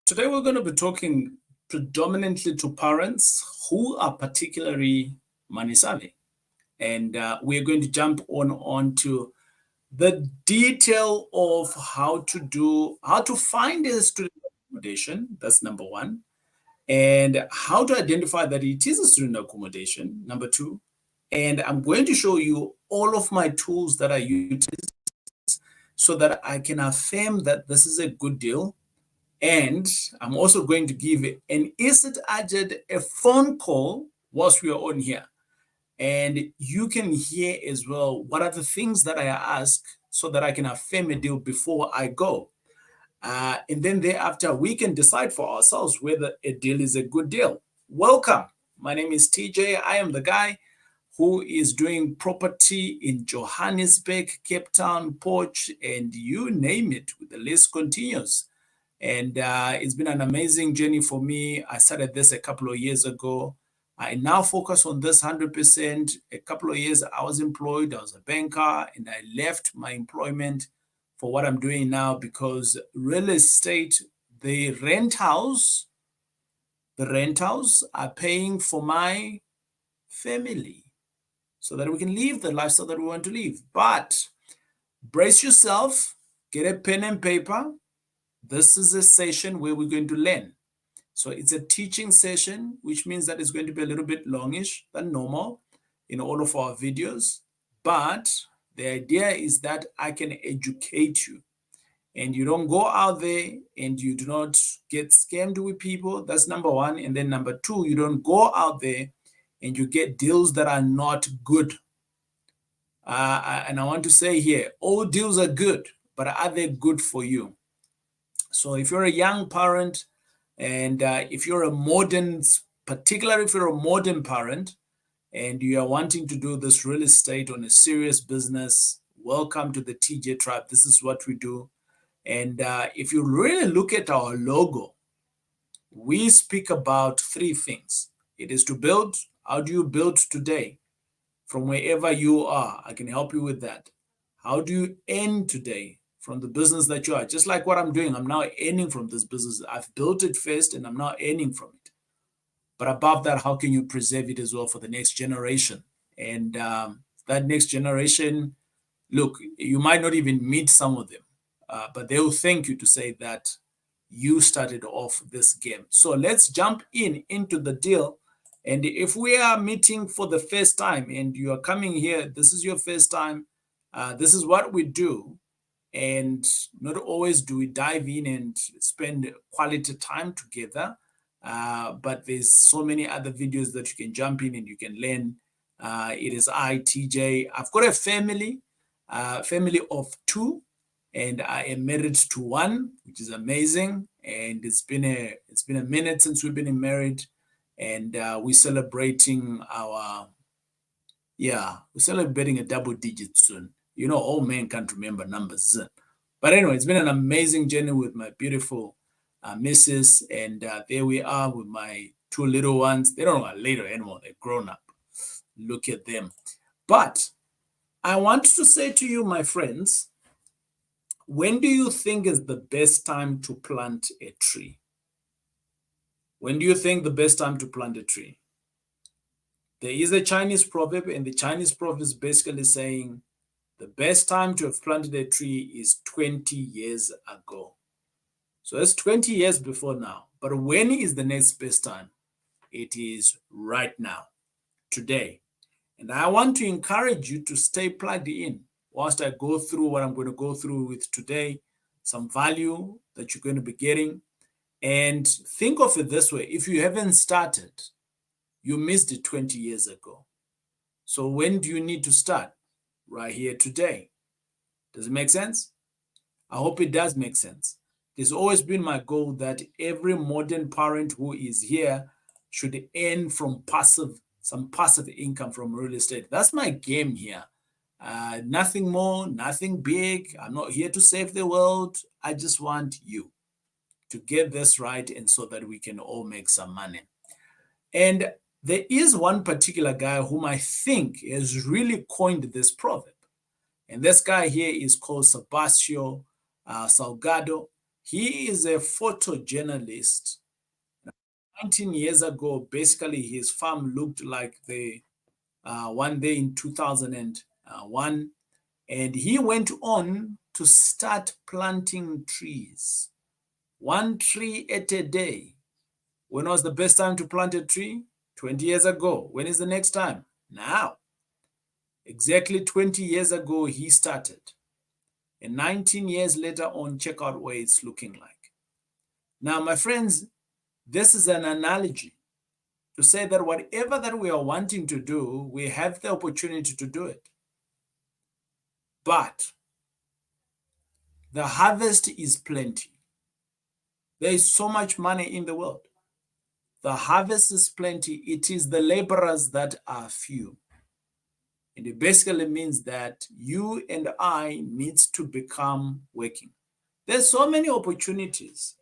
Today, we're going to be talking predominantly to parents who are particularly money savvy. And we're going to jump on to the detail of how to find a student accommodation. That's number one. And how to identify that it is a student accommodation. Number two. And I'm going to show you all of my tools that I use so that I can affirm that this is a good deal. And I'm also going to give an instant agent a phone call whilst we are on here. And you can hear as well what are the things that I ask so that I can affirm a deal before I go. And then thereafter, we can decide for ourselves whether a deal is a good deal. Welcome. My name is TJ. I am the guy who is doing property in Johannesburg, Cape Town, Poch, and you name it. The list continues. And it's been an amazing journey for me. I started this a couple of years ago. I now focus on this 100%. A couple of years I was employed, I was a banker, and I left my employment for what I'm doing now because real estate, the rentals are paying for my family so that we can live the lifestyle that we want to live. But brace yourself, get a pen and paper. This is a session where we're going to learn. So it's a teaching session, which means that it's going to be a little bit longish than normal in all of our videos. But the idea is that I can educate you and you don't go out there and you do not get scammed with people. That's number one. And then number two, you don't go out there and you get deals that are not good. And I want to say here, all deals are good, but are they good for you? So if you're a young parent and if you're a modern, particularly if you're a modern parent and you are wanting to do this real estate on a serious business, welcome to the TJ tribe. This is what we do. And if you really look at our logo, we speak about three things. It is to build. How do you build today? From wherever you are, I can help you with that. How do you earn today? From the business that you are, just like what I'm doing. I'm now earning from this business. I've built it first and I'm now earning from it. But above that, how can you preserve it as well for the next generation? And that next generation, look, you might not even meet some of them, but they will thank you to say that you started off this game. So let's jump into the deal. And if we are meeting for the first time and you are coming here, this is your first time, this is what we do. And not always do we dive in and spend quality time together, but there's so many other videos that you can jump in and you can learn. It is TJ. I've got a family of two, and I am married to one, which is amazing. And it's been a minute since we've been married, and we're celebrating we're celebrating a double digit soon. You know, all men can't remember numbers, isn't it? But anyway, it's been an amazing journey with my beautiful missus. And there we are with my two little ones. They don't are little anymore. They're grown up. Look at them. But I want to say to you, my friends, when do you think is the best time to plant a tree? When do you think the best time to plant a tree? There is a Chinese proverb, and the Chinese proverb is basically saying, the best time to have planted a tree is 20 years ago. So that's 20 years before now. But when is the next best time? It is right now, today. And I want to encourage you to stay plugged in whilst I go through what I'm going to go through with today, some value that you're going to be getting. And think of it this way. If you haven't started, you missed it 20 years ago. So when do you need to start? Right here today. Does it make sense? I hope it does make sense. It's always been my goal that every modern parent who is here should earn from some passive income from real estate. That's my game here. Nothing more, nothing big. I'm not here to save the world. I just want you to get this right and so that we can all make some money. And there is one particular guy whom I think has really coined this proverb. And this guy here is called Sebastião Salgado. He is a photojournalist. 19 years ago, basically, his farm looked like the one day in 2001. And he went on to start planting trees, one tree at a day. When was the best time to plant a tree? 20 years ago. When is the next time? Now. Exactly 20 years ago, he started. And 19 years later on, check out where it's looking like. Now, my friends, this is an analogy to say that whatever that we are wanting to do, we have the opportunity to do it. But the harvest is plenty. There is so much money in the world. The harvest is plenty. It is the laborers that are few. And it basically means that you and I needs to become working. There's so many opportunities.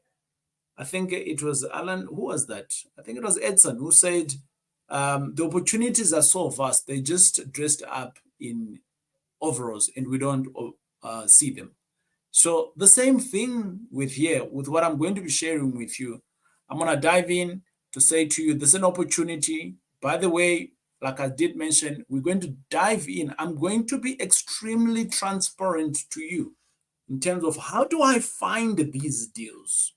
I think it was Alan, who was that? I think it was Edson who said the opportunities are so vast. They just dressed up in overalls and we don't see them. So the same thing with here, with what I'm going to be sharing with you. I'm going to dive in to say to you, there's an opportunity. By the way, like I did mention, we're going to dive in. I'm going to be extremely transparent to you in terms of how do I find these deals?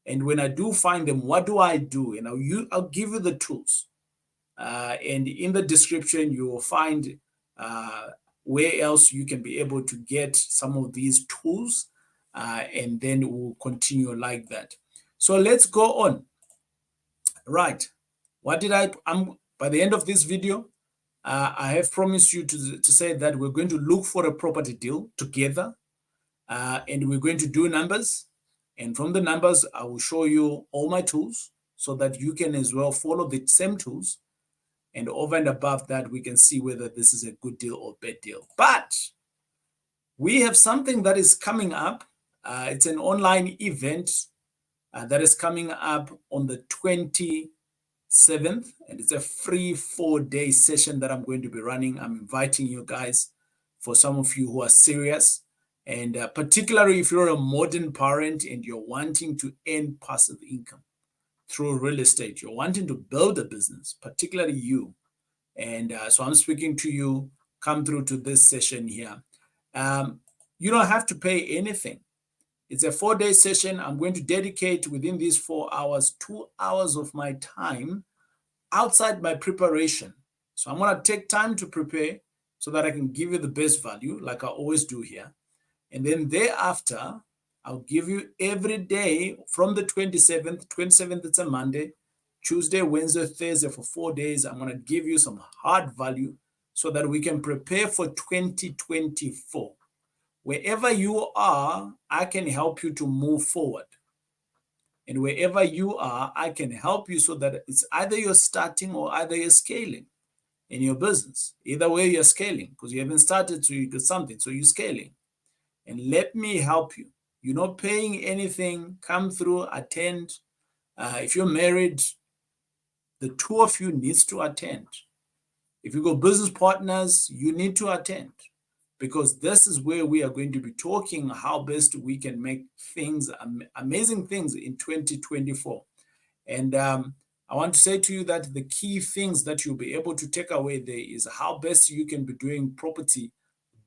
And when I do find them, what do I do? And I'll give you the tools. And in the description, you will find where else you can be able to get some of these tools. And then we'll continue like that. So let's go on. Right. What did by the end of this video, I have promised you to say that we're going to look for a property deal together. And we're going to do numbers. And from the numbers, I will show you all my tools so that you can as well follow the same tools. And over and above that, we can see whether this is a good deal or bad deal. But we have something that is coming up. It's an online event that is coming up on the 27th. And it's a free 4-day session that I'm going to be running. I'm inviting you guys, for some of you who are serious. And particularly if you're a modern parent and you're wanting to earn passive income through real estate, you're wanting to build a business, particularly you. And so I'm speaking to you, come through to this session here. You don't have to pay anything. It's a 4-day session. I'm going to dedicate within these 4 hours, 2 hours of my time outside my preparation. So I'm going to take time to prepare so that I can give you the best value, like I always do here. And then thereafter, I'll give you every day from the 27th. 27th, it's a Monday. Tuesday, Wednesday, Thursday for 4 days. I'm going to give you some hard value so that we can prepare for 2024. Wherever you are, I can help you to move forward. And wherever you are, I can help you so that it's either you're starting or either you're scaling in your business. Either way, you're scaling because you haven't started, so you got something, so you're scaling. And let me help you. You're not paying anything. Come through, attend. If you're married, the two of you needs to attend. If you got business partners, you need to attend, because this is where we are going to be talking how best we can make things, amazing things in 2024. And I want to say to you that the key things that you'll be able to take away there is how best you can be doing property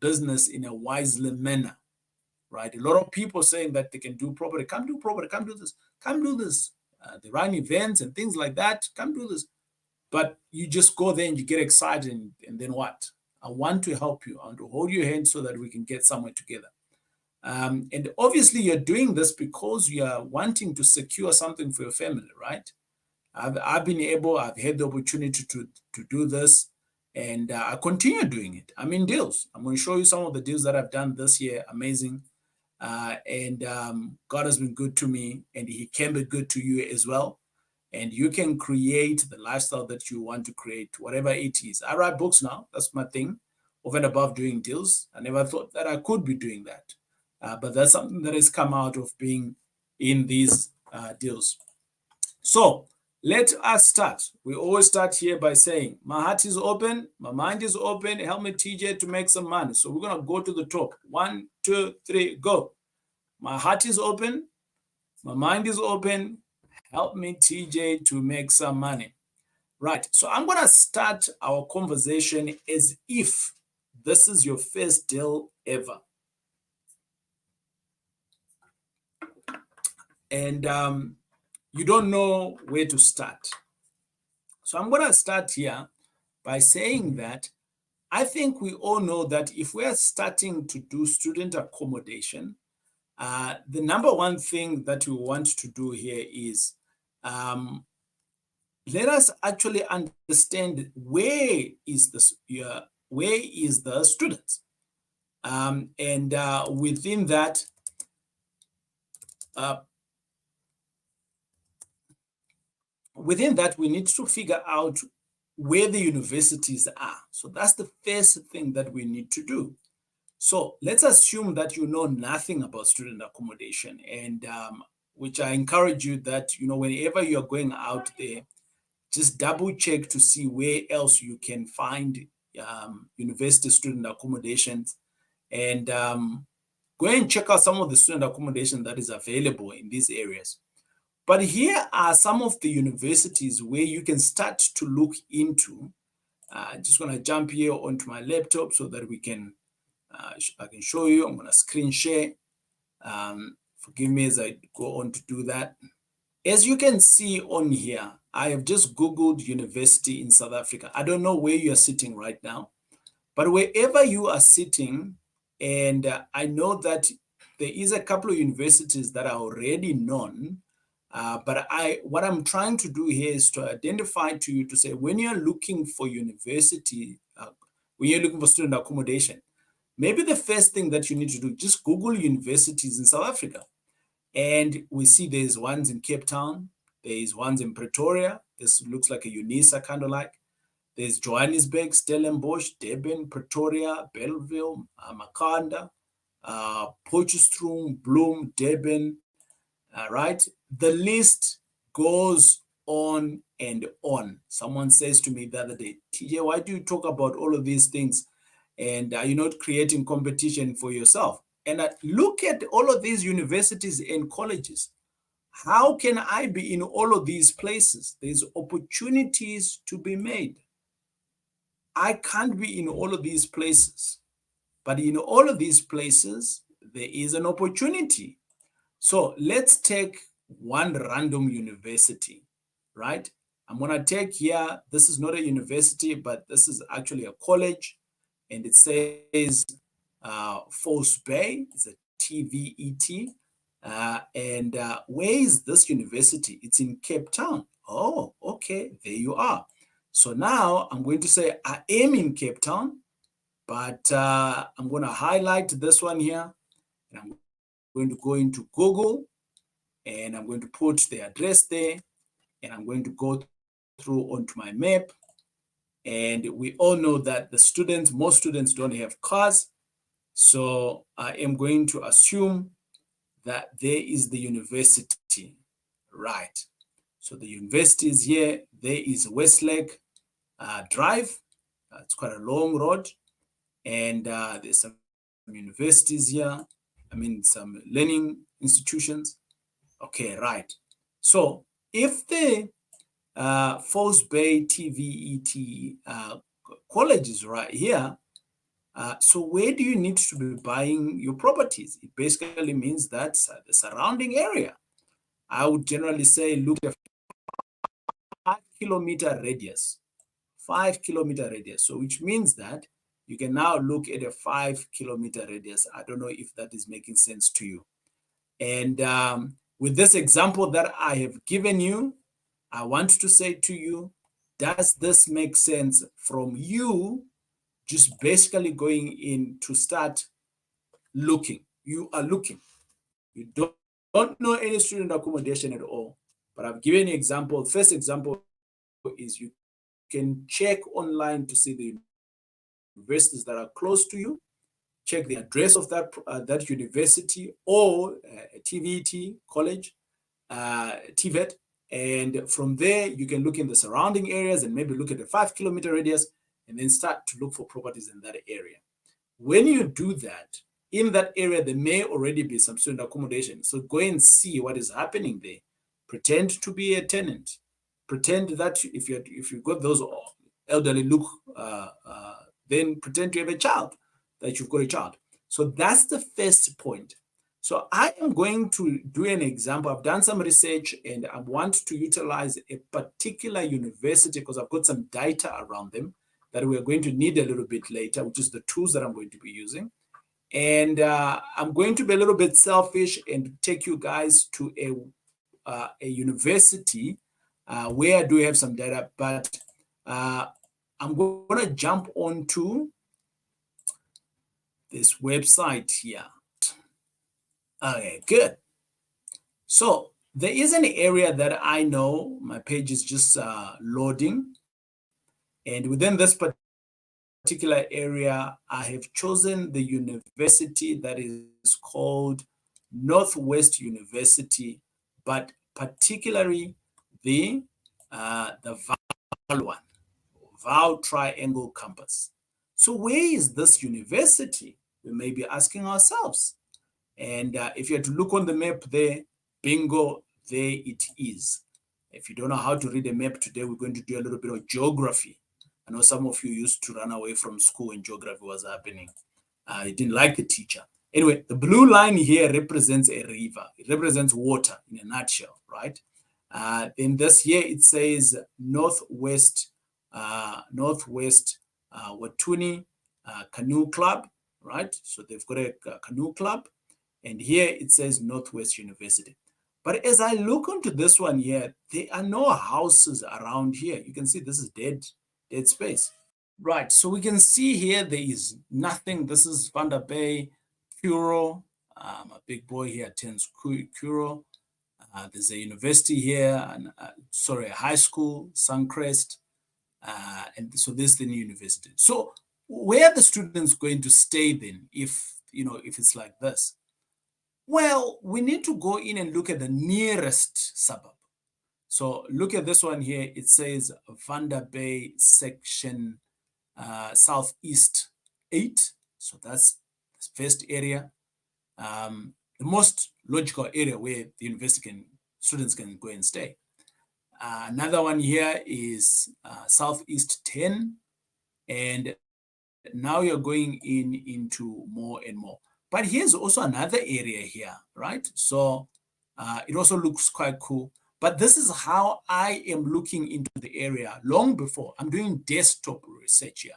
business in a wisely manner. Right? A lot of people saying that they can do property. Come do property. Come do this. Come do this. They run events and things like that. Come do this. But you just go there and you get excited, and then what? I want to help you. I want to hold your hand so that we can get somewhere together. And obviously, you're doing this because you are wanting to secure something for your family, right? I've had the opportunity to do this, and I continue doing it. I'm in deals. I'm going to show you some of the deals that I've done this year. Amazing. And God has been good to me, and He can be good to you as well. And you can create the lifestyle that you want to create, whatever it is. I write books now. That's my thing. Over and above doing deals, I never thought that I could be doing that. But that's something that has come out of being in these deals. So let us start. We always start here by saying, my heart is open, my mind is open. Help me, TJ, to make some money. So we're going to go to the top. 1, 2, 3, go. My heart is open. My mind is open. Help me, TJ, to make some money. Right. So I'm going to start our conversation as if this is your first deal ever. And you don't know where to start. So I'm going to start here by saying that I think we all know that if we are starting to do student accommodation, the number one thing that we want to do here is let us actually understand where is the students, and within that, we need to figure out where the universities are. So that's the first thing that we need to do. So let's assume that you know nothing about student accommodation, and which I encourage you that, whenever you're going out there, just double check to see where else you can find university student accommodations, and go and check out some of the student accommodation that is available in these areas. But here are some of the universities where you can start to look into. Just going to jump here onto my laptop so that we can I can show you. I'm going to screen share. Forgive me as I go on to do that. As you can see on here, I have just Googled university in South Africa. I don't know where you are sitting right now, but wherever you are sitting, and I know that there is a couple of universities that are already known, but what I'm trying to do here is to identify to you to say, when you're looking for university, when you're looking for student accommodation, maybe the first thing that you need to do, just Google universities in South Africa. And we see there's ones in Cape Town, there's ones in Pretoria. This looks like a UNISA kind of like. There's Johannesburg, Stellenbosch, Durban, Pretoria, Belleville, Makanda, Potchefstroom, Bloem, Durban, right? The list goes on and on. Someone says to me the other day, TJ, why do you talk about all of these things? And are you not creating competition for yourself? And look at all of these universities and colleges. How can I be in all of these places? There's opportunities to be made. I can't be in all of these places, but in all of these places, there is an opportunity. So let's take one random university, right? I'm going to take here, this is not a university, but this is actually a college, and it says False Bay. It's a TVET. And where is this university? It's in Cape Town. Oh, okay, there you are. So now I'm going to say I am in Cape Town, but I'm going to highlight this one here, and I'm going to go into Google, and I'm going to put the address there, and I'm going to go through onto my map. And we all know that most students don't have cars. So I am going to assume that there is the university, right? So the university is here. There is Westlake Drive. It's quite a long road. And there's some universities here. I mean, some learning institutions. Okay, right. So if the False Bay TVET college is right here, so where do you need to be buying your properties? It basically means that the surrounding area. I would generally say look at a 5-kilometer radius. 5-kilometer radius. So which means that you can now look at a 5-kilometer radius. I don't know if that is making sense to you. And with this example that I have given you, I want to say to you, does this make sense from you just basically going in to start looking? You are looking. You don't know any student accommodation at all. But I've given you an example. First example is you can check online to see the universities that are close to you. Check the address of that university or TVET college, TVET. And from there, you can look in the surrounding areas and maybe look at the 5-kilometer radius and then start to look for properties in that area. When you do that, in that area, there may already be some student accommodation. So go and see what is happening there. Pretend to be a tenant. Pretend that if you've got those elderly look, then pretend to have a child, that you've got a child. So that's the first point. So I am going to do an example. I've done some research and I want to utilize a particular university because I've got some data around them that we're going to need a little bit later, which is the tools that I'm going to be using. And I'm going to be a little bit selfish and take you guys to a university where I do have some data, but I'm going to jump onto this website here. Okay, good. So there is an area that I know my page is just loading. And within this particular area, I have chosen the university that is called Northwest University, but particularly the VAL one, VAL Triangle Campus. So where is this university? We may be asking ourselves. And if you had to look on the map there, bingo, there it is. If you don't know how to read a map today, we're going to do a little bit of geography. I know some of you used to run away from school when geography was happening. You didn't like the teacher. Anyway, the blue line here represents a river. It represents water in a nutshell, right? In this here, it says Northwest Watuni Canoe Club, right? So they've got a canoe club. And here it says Northwest University. But as I look into this one here, there are no houses around here. You can see this is dead space. Right, so we can see here there is nothing. This is Vanda Bay, Kuro. A big boy here attends Kuro. There's a university here, and a high school, Suncrest. And so this is the new university. So where are the students going to stay then if it's like this? Well, we need to go in and look at the nearest suburb. So look at this one here. It says Vanda Bay section Southeast 8. So that's the first area. The most logical area where the students can go and stay. Another one here is Southeast 10. And now you're going into more and more. But here's also another area here, right? So it also looks quite cool. But this is how I am looking into the area long before. I'm doing desktop research here.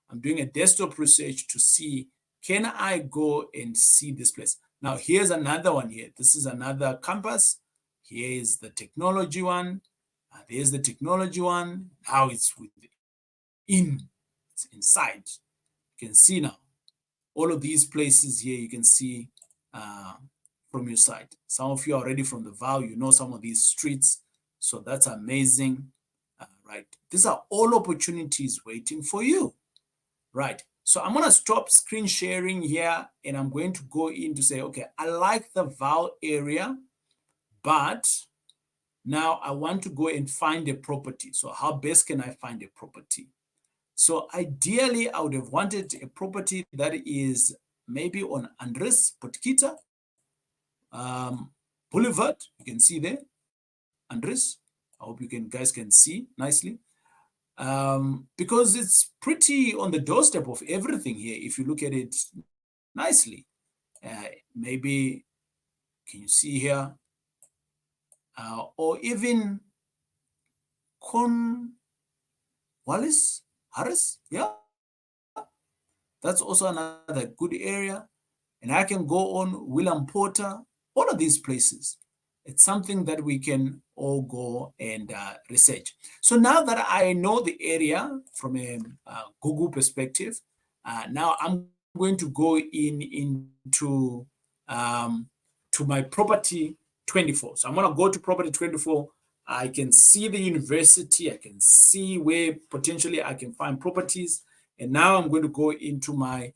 I'm doing a desktop research to see, can I go and see this place? Now, here's another one here. This is another campus. Here is the technology one. There's the technology one. Now it's it's inside. You can see now. All of these places here, you can see from your side. Some of you are already from the VAL, you know some of these streets. So that's amazing, right? These are all opportunities waiting for you, right? So I'm going to stop screen sharing here and I'm going to go in to say, okay, I like the VAL area, but now I want to go and find a property. So how best can I find a property? So ideally, I would have wanted a property that is maybe on Andres Potkita Boulevard. You can see there, Andres. I hope you guys can see nicely. Because it's pretty on the doorstep of everything here. If you look at it nicely, maybe, can you see here? Or even Harris, yeah. That's also another good area. And I can go on William Porter, all of these places. It's something that we can all go and research. So now that I know the area from a Google perspective, now I'm going to go into to my Property 24. So I'm going to go to Property 24. I can see the university. I can see where potentially I can find properties. And now I'm going to go into my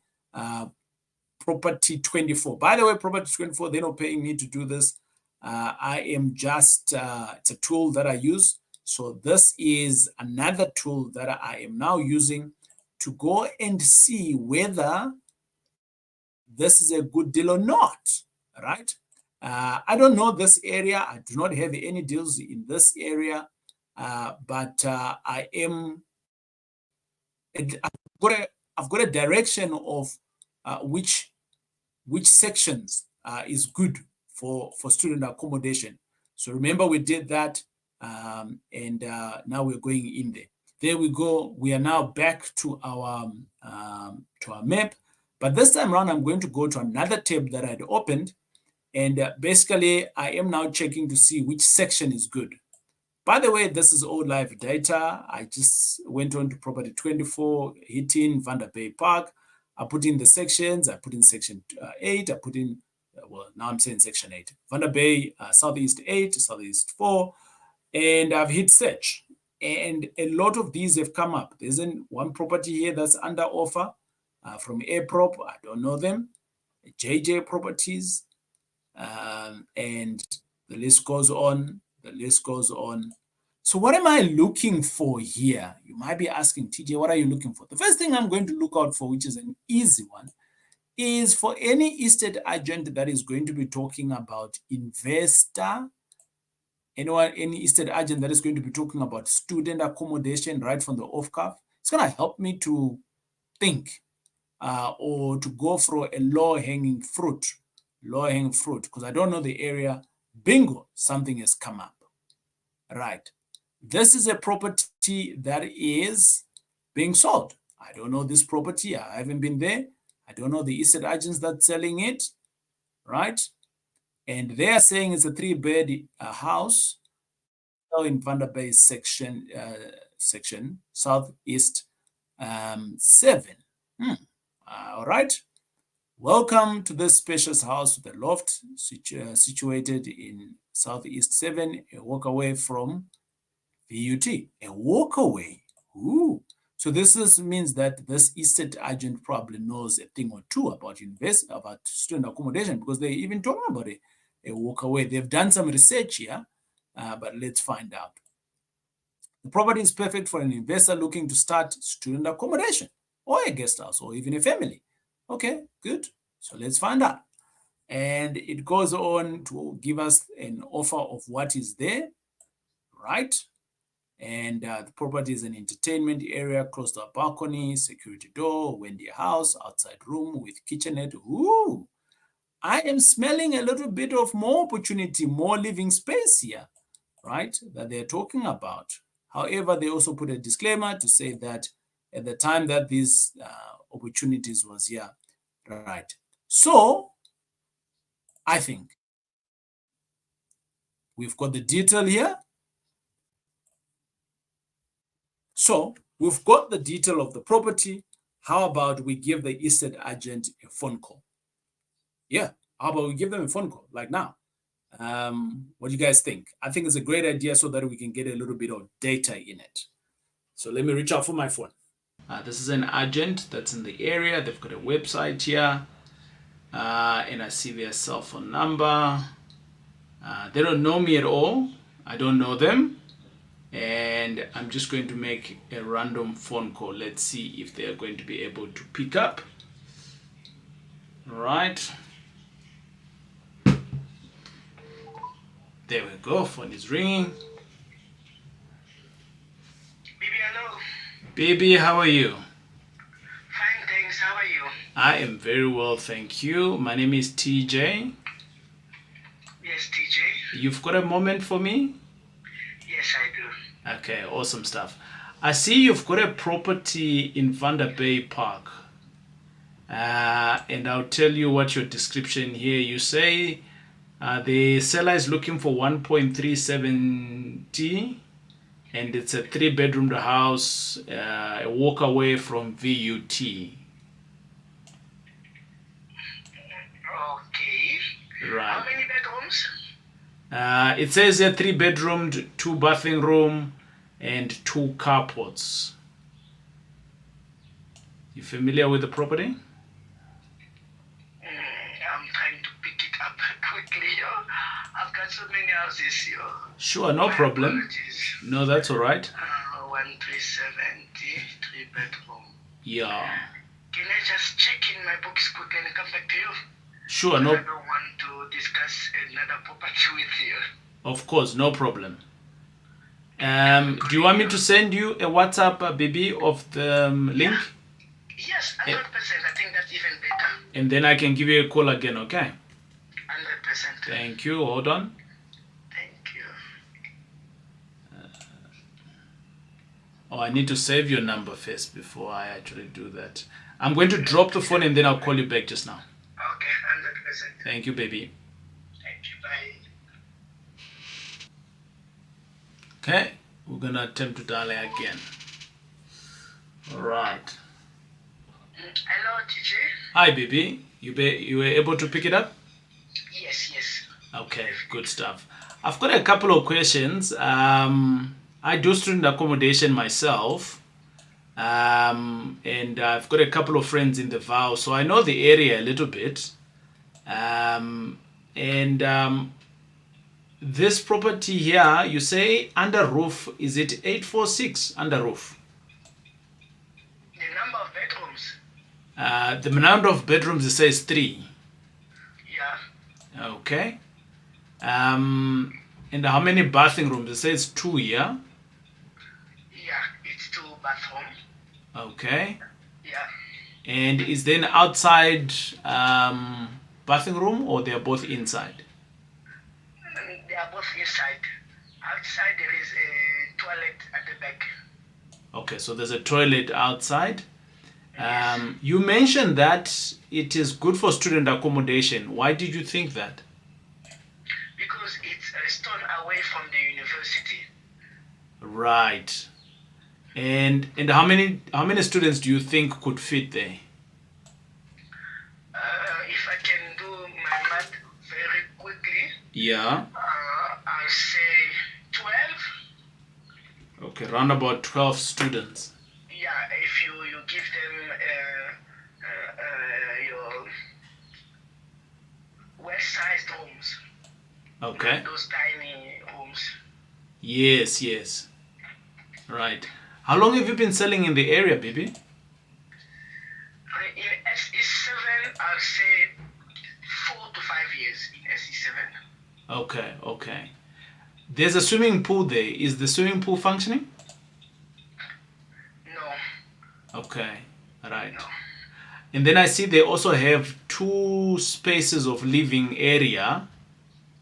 Property 24. By the way, Property 24, they're not paying me to do this. I am just, it's a tool that I use. So this is another tool that I am now using to go and see whether this is a good deal or not, right? I don't know this area. I do not have any deals in this area, but I've got a direction of which sections is good for student accommodation. So remember we did that, and now we're going in there. There we go. We are now back to our map, but this time around I'm going to go to another tab that I'd opened, and basically I am now checking to see which section is good. By the way, this is all live data. I just went on to property 24, hitting Vanderbilt Park. I put in the sections. I put in section 8. I put in, well, now I'm saying section 8. Vanderbilt, Southeast 8, Southeast 4. And I've hit search. And a lot of these have come up. There's one property here that's under offer from AirProp. I don't know them. JJ Properties. And the list goes on. The list goes on. So what am I looking for here? You might be asking, TJ, what are you looking for? The first thing I'm going to look out for, which is an easy one, is for any estate agent that is going to be talking about investor, any estate agent that is going to be talking about student accommodation right from the off-cuff. It's going to help me to think or to go for a low-hanging fruit, because I don't know the area. Bingo, something has come up. Right. This is a property that is being sold. I don't know this property. I haven't been there. I don't know the estate agents that's selling it. Right. And they are saying it's a 3-bed house in Vanderbilt section, Southeast 7. All right. Welcome to this spacious house with a loft situated in Southeast 7, a walk away from VUT. A walk away. Ooh. So this means that this estate agent probably knows a thing or two about student accommodation, because they're even talking about a walk away. They've done some research here, but let's find out. The property is perfect for an investor looking to start student accommodation, or a guest house, or even a family. Okay, good. So let's find out. And it goes on to give us an offer of what is there, right? And the property is an entertainment area, close to a balcony, security door, windy house, outside room with kitchenette. Ooh, I am smelling a little bit of more opportunity, more living space here, right, that they're talking about. However, they also put a disclaimer to say that at the time that these opportunities was here, right. So I think we've got the detail here. So we've got the detail of the property. How about we give the estate agent a phone call? Yeah, how about we give them a phone call like now? What do you guys think? I think it's a great idea so that we can get a little bit of data in it. So let me reach out for my phone. This is an agent that's in the area. They've got a website here. And I see their cell phone number. They don't know me at all. I don't know them. And I'm just going to make a random phone call. Let's see if they're going to be able to pick up. All right. There we go. Phone is ringing. Baby, hello. Baby, how are you? Fine, thanks. How are you? I am very well, thank you. My name is TJ. Yes, TJ. You've got a moment for me? Yes, I do. Okay, awesome stuff. I see you've got a property in Vanderbilt Park. And I'll tell you what your description here. You say the seller is looking for 1.370, and it's a 3-bedroom house, a walk away from VUT. Okay. Right. How many bedrooms? It says a 3-bedroom, 2-bathing room, and 2 carports. You familiar with the property? I'm trying to pick it up quickly. I've got so many houses here. Sure, no problem. Apologies. No, that's all right. 1.370, 3-bedroom. Yeah. Can I just check in my books quickly and come back to you? Sure, I no, don't want to discuss another property with you. of course, no problem. Do you want me to send you a WhatsApp, BB, of the link? Yes, 100%. I think that's even better. And then I can give you a call again, okay? 100%. Thank you. Hold on. Thank you. Oh, I need to save your number first before I actually do that. I'm going to drop the phone and then I'll call you back just now. Okay, 100%. Thank you, baby. Thank you. Bye. Okay, we're gonna attempt to dial again. All right. Hello, TJ. Hi, baby. You were able to pick it up? Yes, yes. Okay, good stuff. I've got a couple of questions. I do student accommodation myself, and I've got a couple of friends in the vow, so I know the area a little bit. And this property here, you say under roof, is it 846 under roof? The number of bedrooms. The number of bedrooms, it says 3. Yeah. Okay. And how many bathing rooms? It says 2, yeah? Yeah, it's 2 bathroom. Okay. Yeah. And is there an outside bathing room or they are both inside? They are both inside. Outside there is a toilet at the back. Okay, so there's a toilet outside. You mentioned that it is good for student accommodation. Why did you think that? Because it's a stone away from the university. Right. And how many students do you think could fit there? If I can do my math very quickly, Yeah. I'll say 12. Okay, around about 12 students. Yeah, if you give them your well-sized rooms. Okay. Those tiny rooms. Yes, yes. Right. How long have you been selling in the area, baby? In SE7, I'll say 4 to 5 years in SE7. Okay, okay. There's a swimming pool there. Is the swimming pool functioning? No. Okay, right. No. And then I see they also have 2 spaces of living area.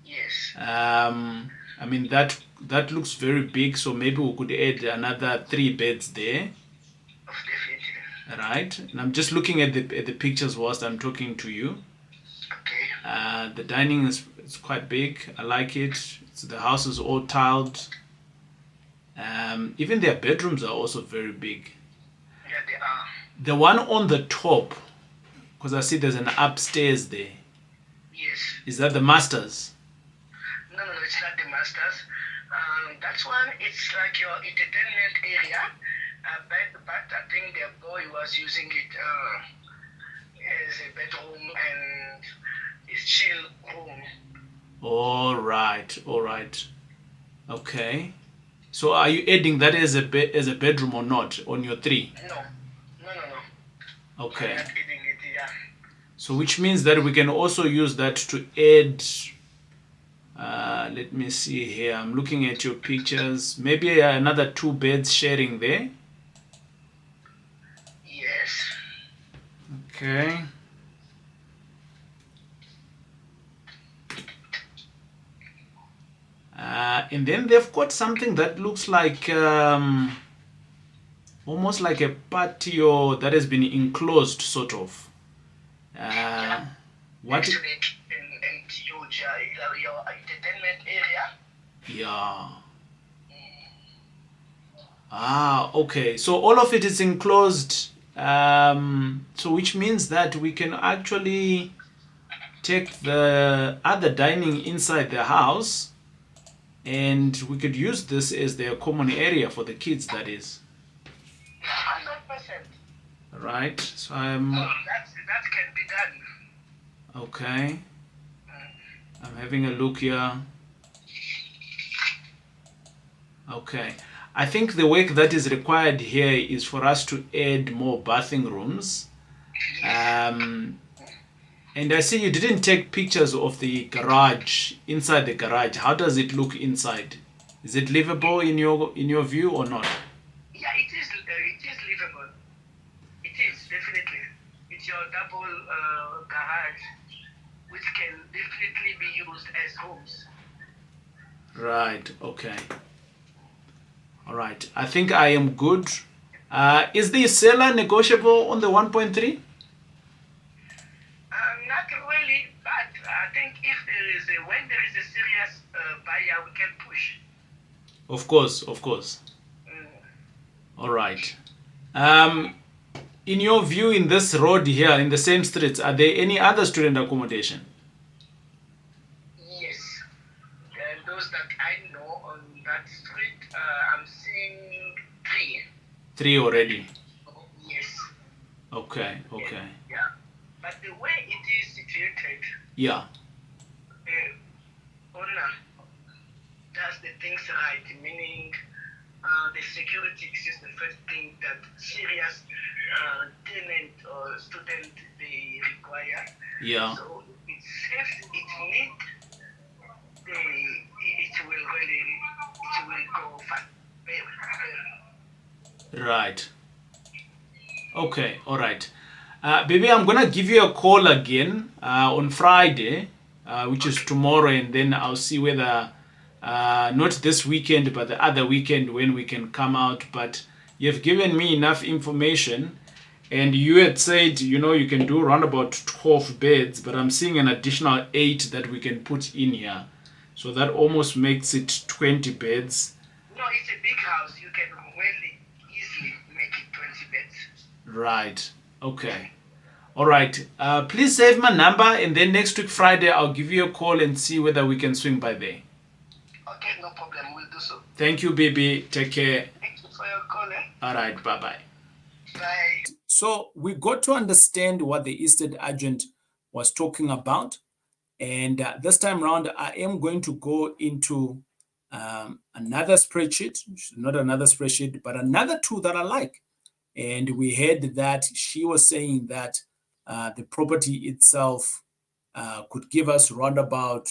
Yes. I mean that looks very big, so maybe we could add another 3 beds there. Definitely. Right. And I'm just looking at the pictures whilst I'm talking to you. Okay. The dining is quite big. I like it. The house is all tiled. Even their bedrooms are also very big. Yeah, they are. The one on the top, because I see there's an upstairs there. Yes. Is that the master's? No, it's not the masters. That one, it's like your entertainment area. But I think the boy was using it as a bedroom and his chill room. All right. Okay. So are you adding that as a bedroom or not on your 3? No. Okay. I'm not adding it, yeah. So which means that we can also use that to add. Let me see here. I'm looking at your pictures. Maybe another 2 beds sharing there. Yes. Okay. And then they've got something that looks like almost like a patio that has been enclosed, sort of. What? Actually, and huge, your entertainment area. Yeah. Okay. So all of it is enclosed. So which means that we can actually take the other dining inside the house, and we could use this as their common area for the kids. That is. 100%. Right. So That can be done. Okay. I'm having a look here. Okay. I think the work that is required here is for us to add more bathing rooms. And I see you didn't take pictures of the garage, inside the garage. How does it look inside? Is it livable in your view or not? Yeah, it is. It is livable. It is definitely. It's your double garage, which can definitely be used as homes. Right. Okay. All right. I think I am good. Is the seller negotiable on the 1.3? Not really, but I think if when there is a serious buyer, we can push. Of course. Of course. Mm. All right. In your view, in this road here, in the same streets, are there any other student accommodation? Yes, and those that I know on that street, I'm seeing three. Three already. Yes. Okay. Okay. Yeah. But the way it is situated, Yeah. the owner does the things right, meaning the security is the first thing that serious tenant or student they require. Yeah. So it's safe, it's neat, it will go fast. Right. Okay. All right. Baby, I'm gonna give you a call again on Friday, which is tomorrow, and then I'll see whether not this weekend, but the other weekend when we can come out. But you've given me enough information, and you had said you can do around about 12 beds, but I'm seeing an additional 8 that we can put in here, so that almost makes it 20 beds. No, it's a big house. You can really easily make it 20 beds. Right. Okay. All right. Please save my number, and then next week Friday I'll give you a call and see whether we can swing by there. Okay, no problem. We'll do so. Thank you, baby. Take care. Thank you for your call. All right. Bye-bye. Bye. So we got to understand what the estate agent was talking about. And this time around, I am going to go into another spreadsheet, not another spreadsheet, but another tool that I like. And we heard that she was saying that the property itself could give us round about,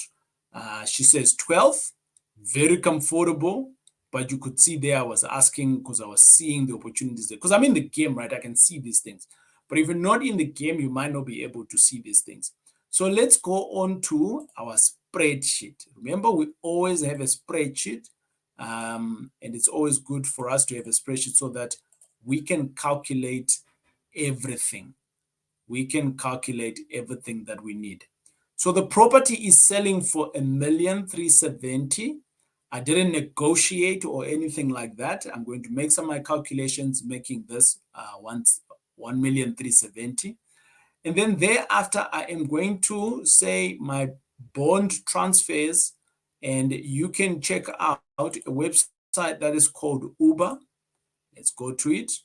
she says 12, very comfortable. But you could see there, I was asking because I was seeing the opportunities there. Because I'm in the game, right? I can see these things. But if you're not in the game, you might not be able to see these things. So let's go on to our spreadsheet. Remember, we always have a spreadsheet. And it's always good for us to have a spreadsheet so that we can calculate everything. We can calculate everything that we need. So the property is selling for 1,370,000. I didn't negotiate or anything like that. I'm going to make some of my calculations making this 1,370,000. And then thereafter, I am going to say my bond transfers, and you can check out a website that is called Uber. Let's go to it.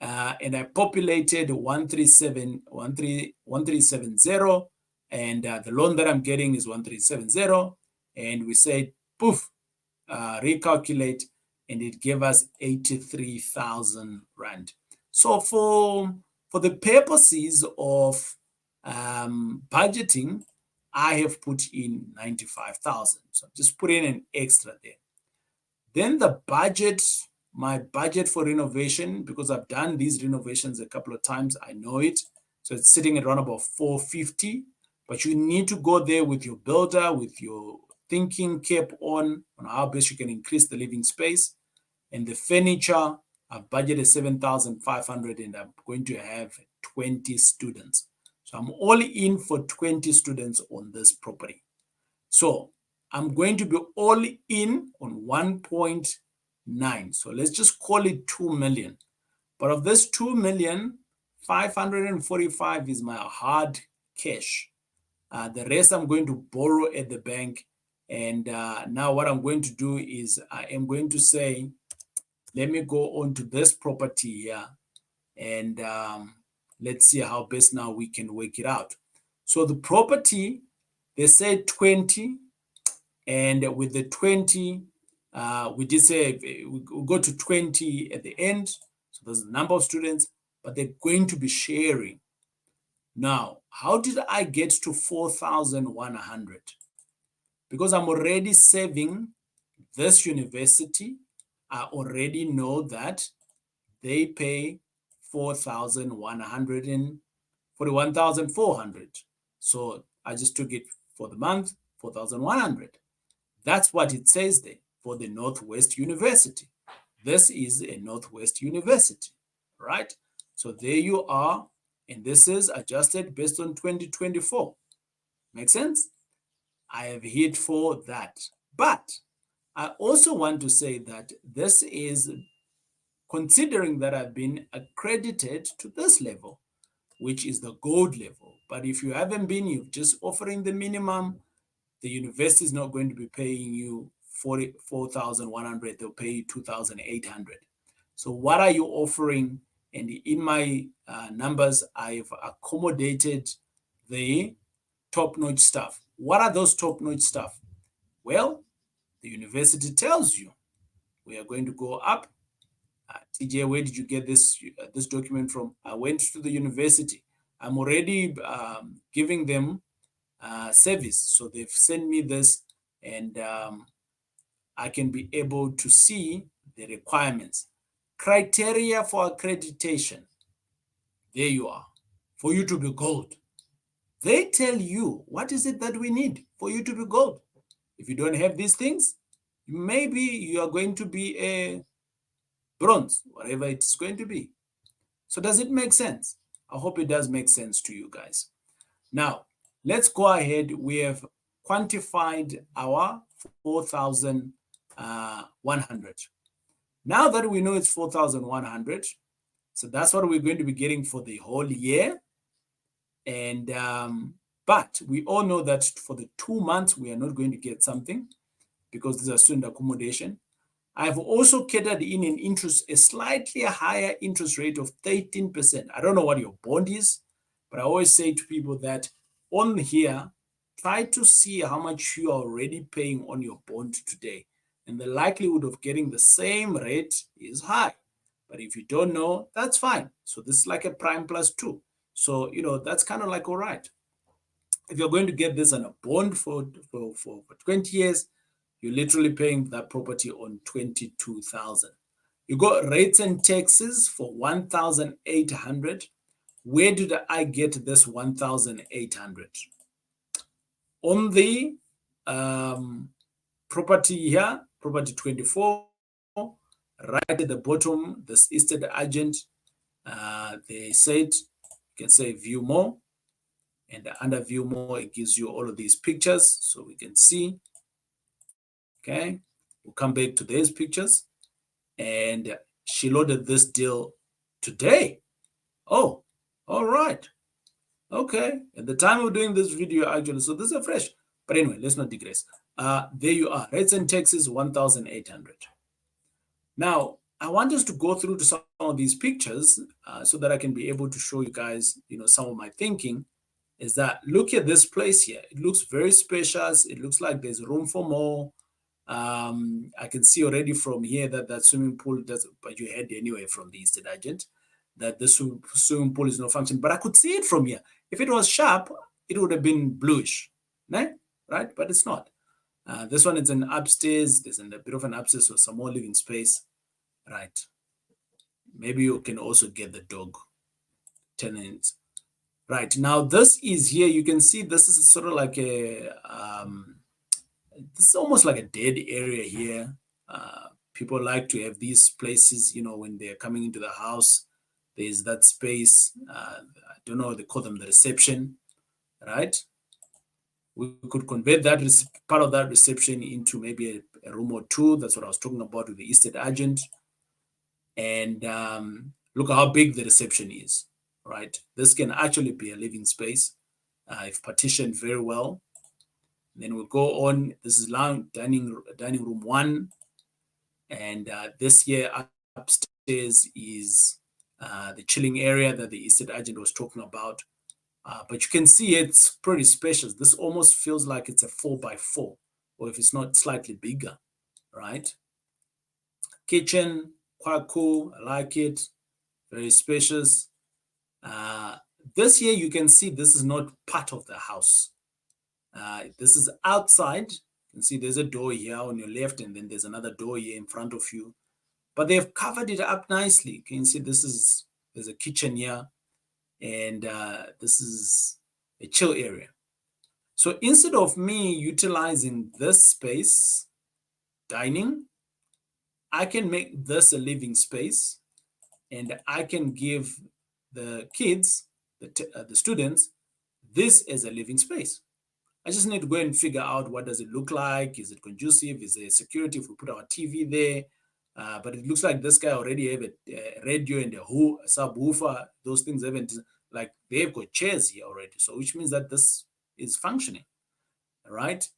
And I populated 137,000, and the loan that I'm getting is 1,370, and we said poof, recalculate, and it gave us 83,000 rand. So for the purposes of budgeting, I have put in 95,000. So just put in an extra there. Then the budget, my budget for renovation, because I've done these renovations a couple of times, I know it. So it's sitting at around about 450. But you need to go there with your builder, with your thinking cap on how best you can increase the living space. And the furniture, I've budgeted 7,500, and I'm going to have 20 students. So I'm all in for 20 students on this property. So I'm going to be all in on 1.9. So let's just call it 2 million. But of this 2 million, 545 is my hard cash. The rest I'm going to borrow at the bank. And now what I'm going to do is I am going to say, let me go on to this property here, and let's see how best now we can work it out. So the property, they said 20, and with the 20, we did say we go to 20 at the end. So there's a number of students, but they're going to be sharing. Now, how did I get to 4,100? Because I'm already saving this university. I already know that they pay 4,100 and 41,400. So I just took it for the month, 4,100. That's what it says there for the Northwest University. This is a Northwest University, right? So there you are. And this is adjusted based on 2024. Make sense? I have hit for that. But I also want to say that this is considering that I've been accredited to this level, which is the gold level. But if you haven't been, you're just offering the minimum, the university is not going to be paying you 44,100, they'll pay you 2,800. So what are you offering? And in my numbers, I've accommodated the top-notch stuff. What are those top-notch stuff? Well, the university tells you we are going to go up. TJ, where did you get this document from? I went to the university. I'm already giving them service, so they've sent me this, and I can be able to see the requirements, criteria for accreditation. There you are, for you to be gold. They tell you what is it that we need for you to be gold. If you don't have these things, maybe you are going to be a bronze, whatever it's going to be. So does it make sense? I hope it does make sense to you guys. Now, let's go ahead. We have quantified our 4,100. Now that we know it's 4,100, so that's what we're going to be getting for the whole year. And but we all know that for the 2 months, we are not going to get something because these are student accommodation. I've also catered in an interest, a slightly higher interest rate of 13%. I don't know what your bond is, but I always say to people that on here, try to see how much you are already paying on your bond today. And the likelihood of getting the same rate is high. But if you don't know, that's fine. So this is like a prime plus 2. So, that's kind of like all right. If you're going to get this on a bond for 20 years, you're literally paying that property on 22,000. You got rates and taxes for 1,800. Where did I get this 1,800? On the property here, property 24, right at the bottom, this estate agent, they said, you can say view more. And under view more, it gives you all of these pictures so we can see. Okay, we'll come back to these pictures. And she loaded this deal today. Oh, all right. Okay. At the time of doing this video, actually, so this is fresh. But anyway, let's not digress. There you are. Rates and taxes, 1,800. Now, I want us to go through to some of these pictures so that I can be able to show you guys, some of my thinking. Is that look at this place here. It looks very spacious. It looks like there's room for more. I can see already from here that that swimming pool does, but you heard anyway from the estate agent that the swimming pool is not functioning. But I could see it from here. If it was sharp, it would have been bluish, right? But it's not. This one is an upstairs. There's a bit of an upstairs or some more living space, right? Maybe you can also get the dog tenants. Right, now this is here, you can see this is sort of like this is almost like a dead area here. People like to have these places, when they're coming into the house, there's that space. I don't know, they call them the reception, right? We could convert that part of that reception into maybe a room or two. That's what I was talking about with the estate agent. And look at how big the reception is. Right, this can actually be a living space if partitioned very well. Then we'll go on. This is dining room 1, and this here upstairs is the chilling area that the estate agent was talking about. But you can see it's pretty spacious. This almost feels like it's a 4x4, or if it's not, slightly bigger, right? Kitchen, quite cool. I like it. Very spacious. This here, you can see this is not part of the house. This is outside. You can see there's a door here on your left, and then there's another door here in front of you. But they've covered it up nicely. You can see there's a kitchen here, and this is a chill area. So instead of me utilizing this space, dining, I can make this a living space, and I can give the kids, the students, this as a living space. I just need to go and figure out what does it look like. Is it conducive? Is there security if we put our TV there? But it looks like this guy already have a radio and a subwoofer. Those things haven't, like they've got chairs here already. So which means that this is functioning, right?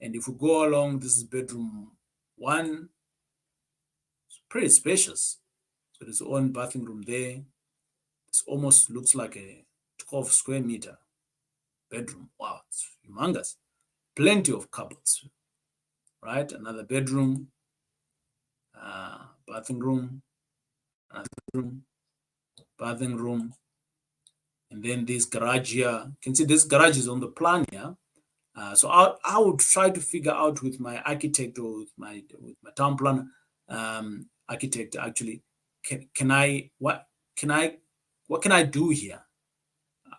And if we go along, this is bedroom 1. It's pretty spacious. So there's own bathing room there. This almost looks like a 12 square meter bedroom. Wow, it's humongous. Plenty of cupboards, right? Another bedroom, bathing room, another room, bathing room, and then this garage here. You can see this garage is on the plan here. So I would try to figure out with my architect or with my town planner, architect actually, what can I do here?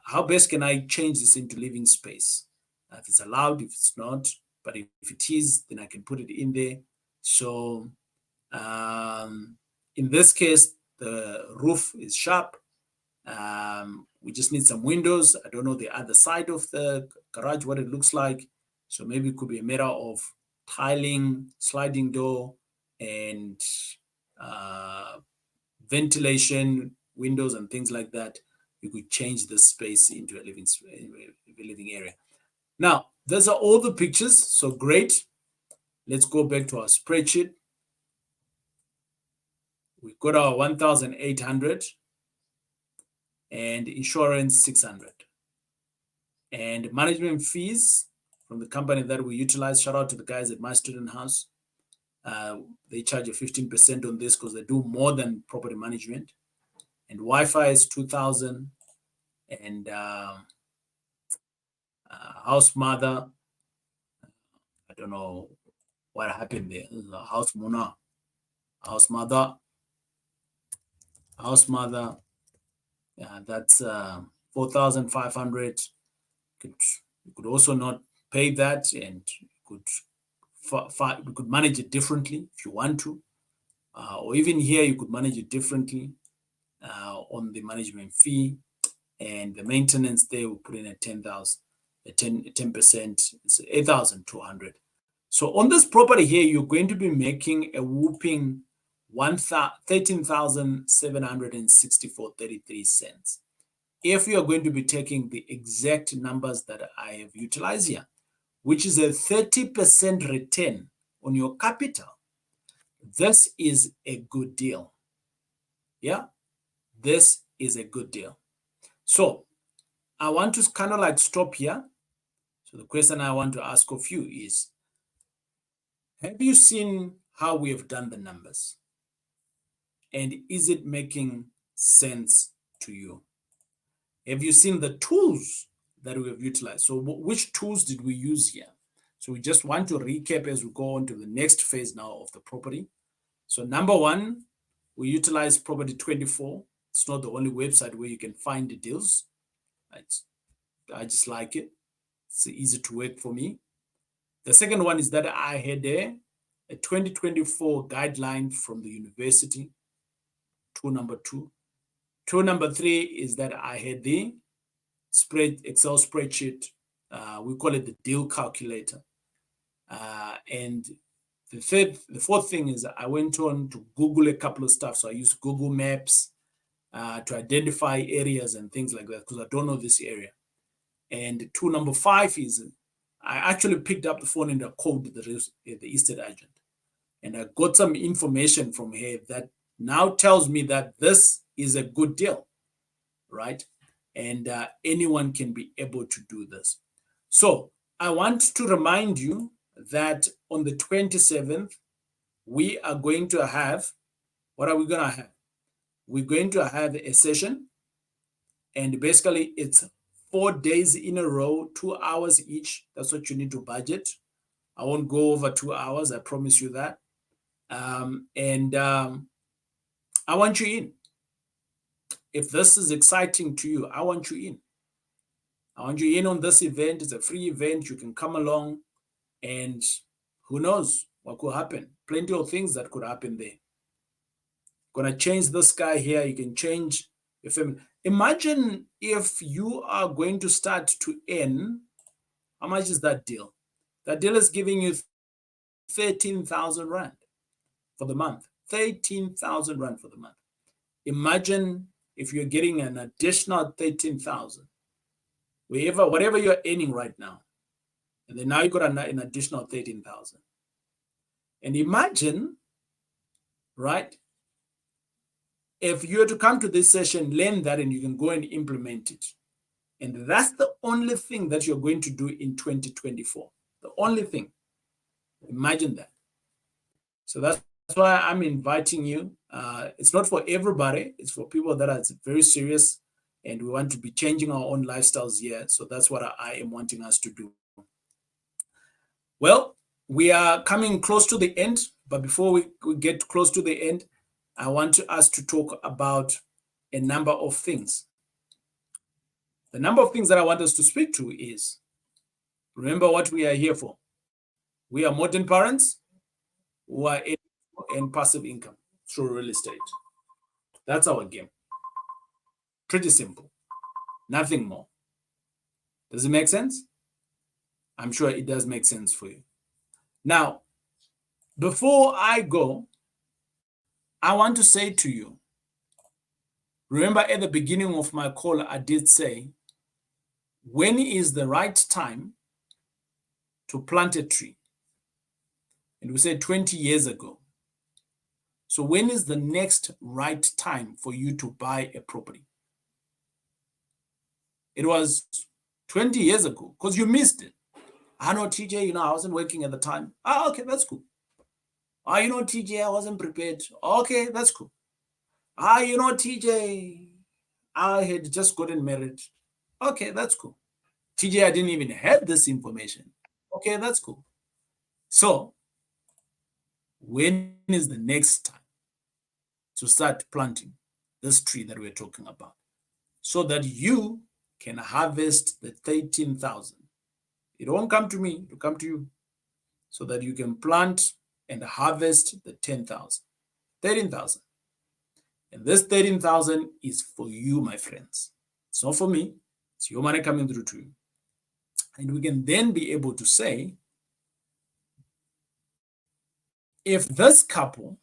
How best can I change this into living space? If it's allowed, if it's not, but if it is, then I can put it in there. So in this case, the roof is sharp. We just need some windows. I don't know the other side of the garage, what it looks like. So maybe it could be a matter of tiling, sliding door, and ventilation, windows, and things like that. You could change the space into a living area. Now, those are all the pictures. So great. Let's go back to our spreadsheet. We got our 1,800 and insurance 600. And management fees from the company that we utilize. Shout out to the guys at My Student House. They charge a 15% on this because they do more than property management. And Wi-Fi is 2,000. And house mother, I don't know what happened there. House mother, that's 4,500. You could also not pay that, and you could manage it differently if you want to, or even here you could manage it differently on the management fee, and the maintenance there we put in at 10,000, 10%, it's 8,200. So on this property here, you're going to be making a whooping 13,764.33 cents. If you are going to be taking the exact numbers that I have utilized here, which is a 30% return on your capital, this is a good deal. Yeah, this is a good deal. So I want to kind of like stop here. So the question I want to ask of you is, have you seen how we have done the numbers? And is it making sense to you? Have you seen the tools that we have utilized? So which tools did we use here? So we just want to recap as we go on to the next phase now of the property. So number one, we utilize Property 24. It's not the only website where you can find the deals. I just like it. It's easy to work for me. The second one is that I had a 2024 guideline from the university. Tool number two. Tool number three is that I had the Excel spreadsheet. We call it the deal calculator. And the fourth thing is I went on to Google a couple of stuff. So I used Google Maps to identify areas and things like that because I don't know this area. And tool number five is I actually picked up the phone and I called the estate agent. And I got some information from her that now tells me that this is a good deal, right? And anyone can be able to do this. So I want to remind you that on the 27th, we are going to have, what are we going to have? We're going to have a session And basically, it's 4 days in a row, 2 hours each. That's what you need to budget. I won't go over 2 hours. I promise you that. And I want you in. If this is exciting to you, I want you in. I want you in on this event. It's a free event. You can come along, and who knows what could happen? Plenty of things that could happen there. Gonna change this guy here. You can change your family. Imagine if you are going to start to earn. How much is that deal? That deal is giving you 13,000 rand for the month. 13,000 rand for the month. Imagine if you're getting an additional 13,000, whatever you're earning right now, and then now you got an additional 13,000. And imagine, right? If you were to come to this session, learn that, and you can go and implement it. And that's the only thing that you're going to do in 2024. The only thing. Imagine that. So that's why I'm inviting you. It's not for everybody. It's for people that are very serious, and we want to be changing our own lifestyles here. So that's what I am wanting us to do. Well, we are coming close to the end, but before we get close to the end, I want us to talk about a number of things. The number of things that I want us to speak to is, remember what we are here for. We are modern parents who are in passive income through real estate. That's our game. Pretty simple. Nothing more. Does it make sense? I'm sure it does make sense for you. Now, before I go, I want to say to you, remember at the beginning of my call, I did say, when is the right time to plant a tree? And we said 20 years ago. So when is the next right time for you to buy a property? It was 20 years ago because you missed it. I know, TJ, I wasn't working at the time. Okay, that's cool. TJ, I wasn't prepared. Okay, that's cool. TJ, I had just gotten married. Okay, that's cool. TJ, I didn't even have this information. Okay, that's cool. So, when is the next time to start planting this tree that we're talking about so that you can harvest the 13,000? It won't come to me, it'll come to you so that you can plant and harvest the 10,000, 13,000. And this 13,000 is for you, my friends. It's not for me. It's your money coming through to you. And we can then be able to say, if this couple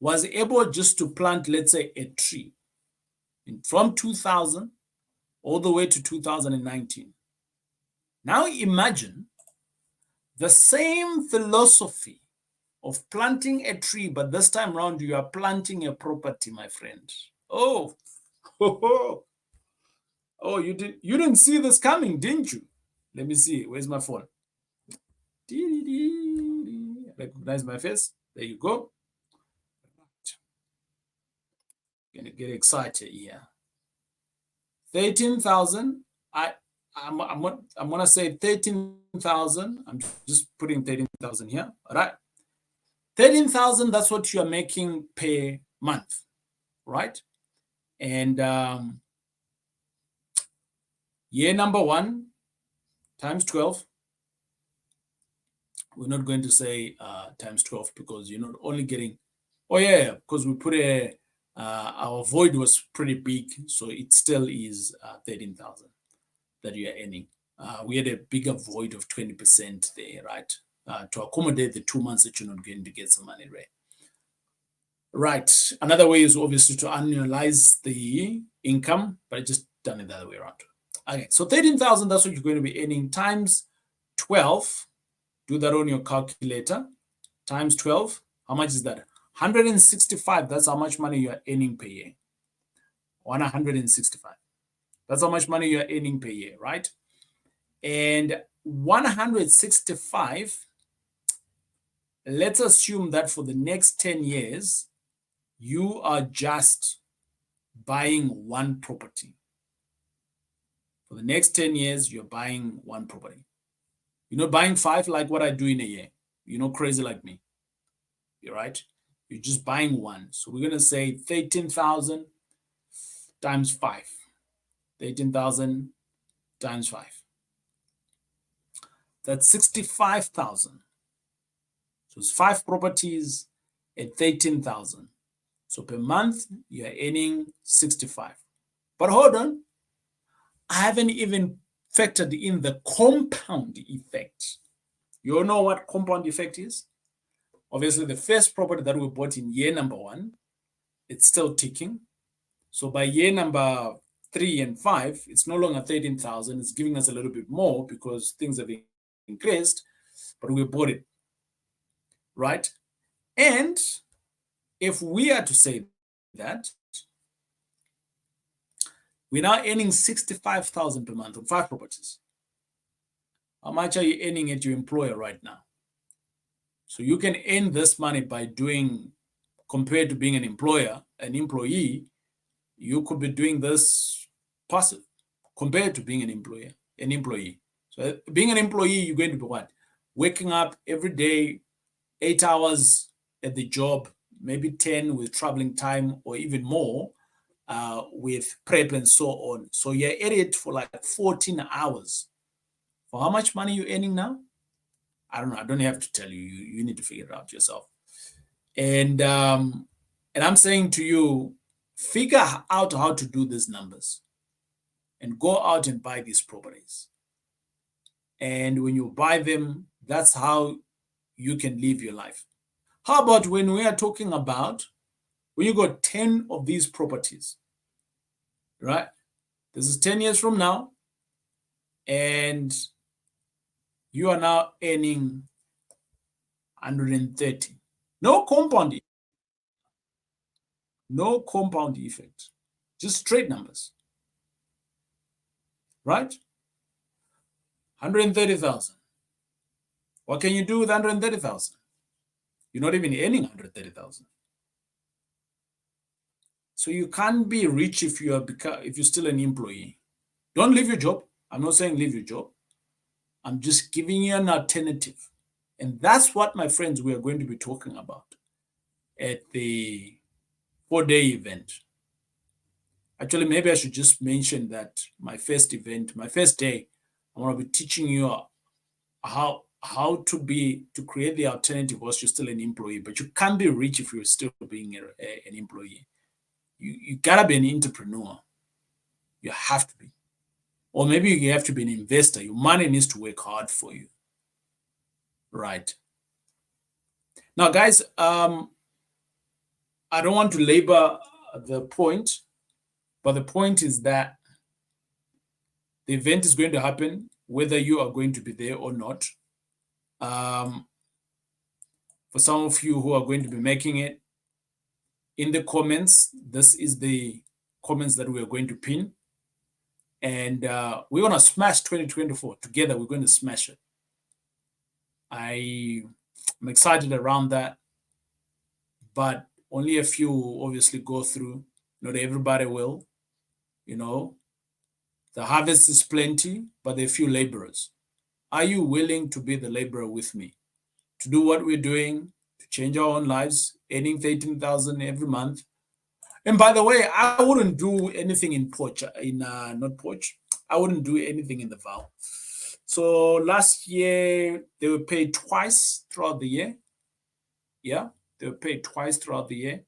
was able just to plant, let's say, a tree from 2000 all the way to 2019. Now imagine the same philosophy of planting a tree, but this time around you are planting a property, my friend. Oh, you didn't see this coming, didn't you? Let me see. Where's my phone? Recognize my face. There you go. Gonna get excited here. 13,000. I'm gonna say 13,000. I'm just putting 13,000 here. All right. 13,000. That's what you are making per month, right? And year number 1 times 12. We're not going to say times 12 because you're not only getting. Oh yeah, because we put our void was pretty big, so it still is 13,000 that you are earning. We had a bigger void of 20% there, right? To accommodate the 2 months that you're not going to get some money, right? Right. Another way is obviously to annualize the income, but I just done it the other way around. Okay, so 13,000, that's what you're going to be earning times 12. Do that on your calculator. Times 12. How much is that? 165. That's how much money you are earning per year. 165. That's how much money you are earning per year, right? And 165, let's assume that for the next 10 years, you are just buying one property. For the next 10 years, you're buying one property. You're not buying 5 like what I do in a year. You're not crazy like me. You're right. You're just buying one. So we're going to say 13,000 times 5. 13,000 times 5. That's 65,000. So it's 5 properties at 13,000. So per month, you're earning 65. But hold on. I haven't even factored in the compound effect. You all know what compound effect is? Obviously, the first property that we bought in year number 1, it's still ticking. So by year number 3 and 5, it's no longer 13,000. It's giving us a little bit more because things have increased, but we bought it, right? And if we are to say that, we're now earning 65,000 per month on 5 properties. How much are you earning at your employer right now? So you can earn this money by doing, compared to being an employee, you could be doing this passive compared to being an employee. So being an employee, you're going to be what? Waking up every day, 8 hours at the job, maybe 10 with traveling time or even more with prep and so on. So you're at it for like 14 hours. For how much money are you earning now? I don't know. I don't have to tell you. You need to figure it out yourself. And I'm saying to you, figure out how to do these numbers and go out and buy these properties. And when you buy them, that's how you can live your life. How about when we are talking about when you got 10 of these properties, right? This is 10 years from now, and you are now earning 130. No compound effect, just straight numbers, right? 130,000. What can you do with 130,000? You're not even earning 130,000. So you can't be rich if you're still an employee. Don't leave your job. I'm not saying leave your job. I'm just giving you an alternative. And that's what, my friends, we are going to be talking about at the 4-day event. Actually, maybe I should just mention that my first day, I'm going to be teaching you how to create the alternative whilst you're still an employee. But you can't be rich if you're still being an employee. You gotta be an entrepreneur. You have to be. Or maybe you have to be an investor. Your money needs to work hard for you. Right. Now, guys, I don't want to labor the point, but the point is that the event is going to happen whether you are going to be there or not. For some of you who are going to be making it, in the comments, this is the comments that we are going to pin. And we're going to smash 2024 together. We're going to smash it. I'm excited around that, but only a few obviously go through. Not everybody will. The harvest is plenty, but there are few laborers. Are you willing to be the laborer with me to do what we're doing, to change our own lives, earning 13,000 every month? And by the way, I wouldn't do anything I wouldn't do anything in the vow. So last year, they were paid twice throughout the year. Yeah, they were paid twice throughout the year.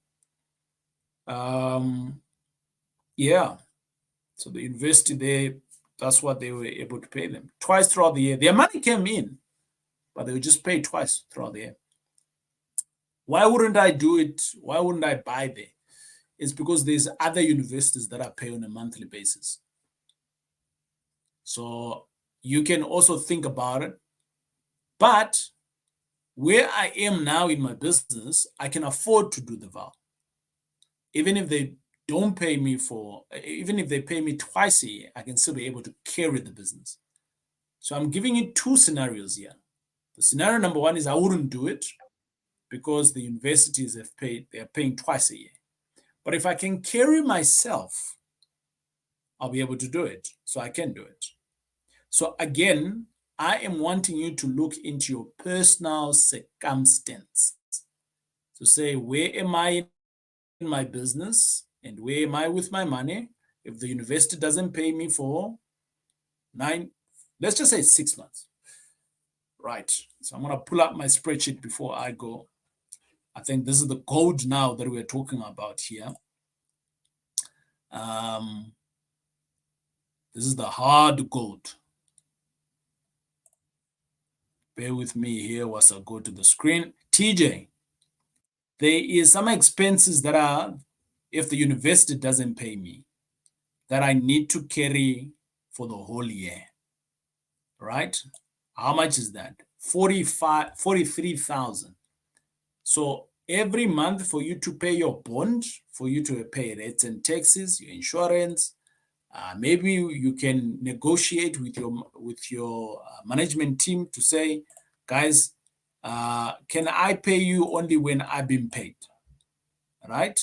Yeah, so the university there, that's what they were able to pay them. Twice throughout the year. Their money came in, but they were just paid twice throughout the year. Why wouldn't I do it? Why wouldn't I buy there? It's because there's other universities that are paid on a monthly basis. So you can also think about it. But where I am now in my business, I can afford to do the vow. Even if they don't pay me even if they pay me twice a year, I can still be able to carry the business. So I'm giving you 2 scenarios here. The scenario number 1 is I wouldn't do it because the universities they're paying twice a year. But if I can carry myself, I'll be able to do it. So I can do it. So again, I am wanting you to look into your personal circumstance. To say, where am I in my business and where am I with my money? If the university doesn't pay me for 9, let's just say 6 months. Right. So I'm going to pull up my spreadsheet before I go. I think this is the code now that we're talking about here. This is the hard code. Bear with me here whilst I go to the screen. TJ, there is some expenses that are, if the university doesn't pay me, that I need to carry for the whole year. Right? How much is that? 43,000. So every month for you to pay your bond, for you to pay rates and taxes, your insurance, maybe you can negotiate with your management team to say, guys, can I pay you only when I've been paid? Right?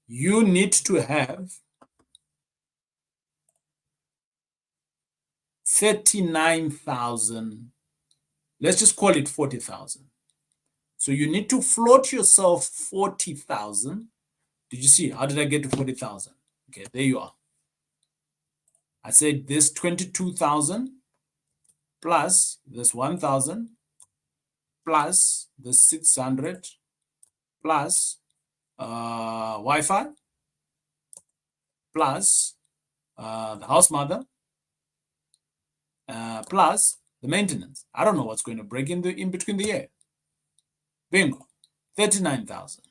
You need to have 39,000. Let's just call it 40,000. So you need to float yourself 40,000. Did you see? How did I get to 40,000? Okay, there you are. I said this 22,000 plus this 1,000 plus the 600 plus Wi-Fi plus the house mother plus the maintenance. I don't know what's going to break in between the year. Bingo, 39,000,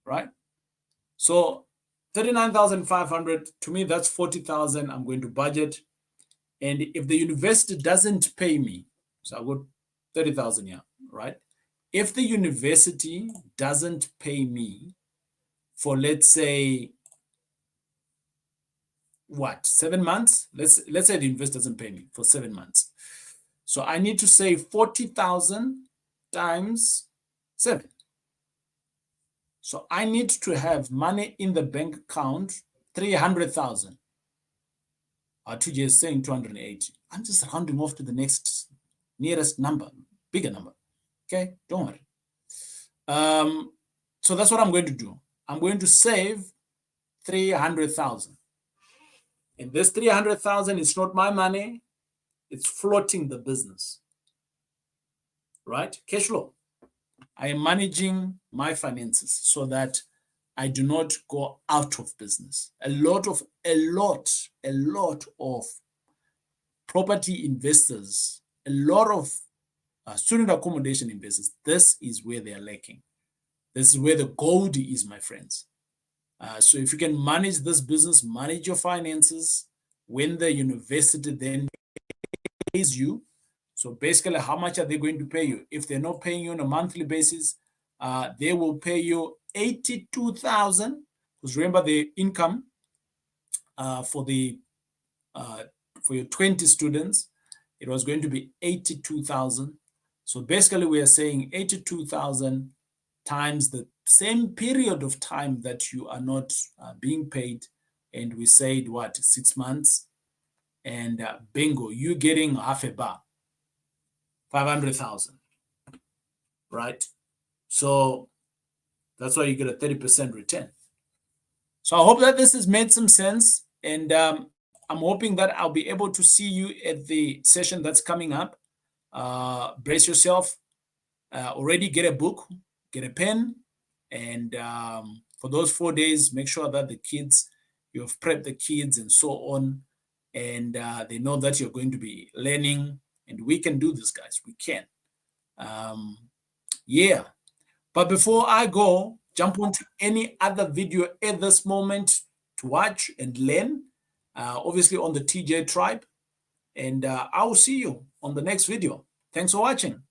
right? So 39,500, to me, that's 40,000 I'm going to budget. And if the university doesn't pay me, so I got 30,000 here, right? If the university doesn't pay me for, let's say, what, 7 months? Let's say the university doesn't pay me for 7 months. So I need to say 40,000 times 7. So I need to have money in the bank account, 300,000. TJ is saying 280. I'm just rounding off to the next nearest number, bigger number. Okay, don't worry. So that's what I'm going to do. I'm going to save 300,000. And this 300,000 is not my money. It's floating the business. Right? Cash flow. I am managing my finances so that I do not go out of business. A lot of property investors, a lot of student accommodation investors, this is where they are lacking. This is where the gold is, my friends. So if you can manage this business, manage your finances, when the university then pays you, so basically how much are they going to pay you? If they're not paying you on a monthly basis, they will pay you 82,000, because remember the income for your 20 students, it was going to be 82,000. So basically we are saying 82,000 times the same period of time that you are not being paid. And we said, what, 6 months? And bingo, you getting half a bar, 500,000, right? So that's why you get a 30% return. So I hope that this has made some sense. And I'm hoping that I'll be able to see you at the session that's coming up. Brace yourself. Already get a book, get a pen. And for those 4 days, make sure that you have prepped the kids and so on. And they know that you're going to be learning. And we can do this, guys. We can. Yeah. But before I go, jump onto any other video at this moment to watch and learn, obviously on the TJ Tribe. And I will see you on the next video. Thanks for watching.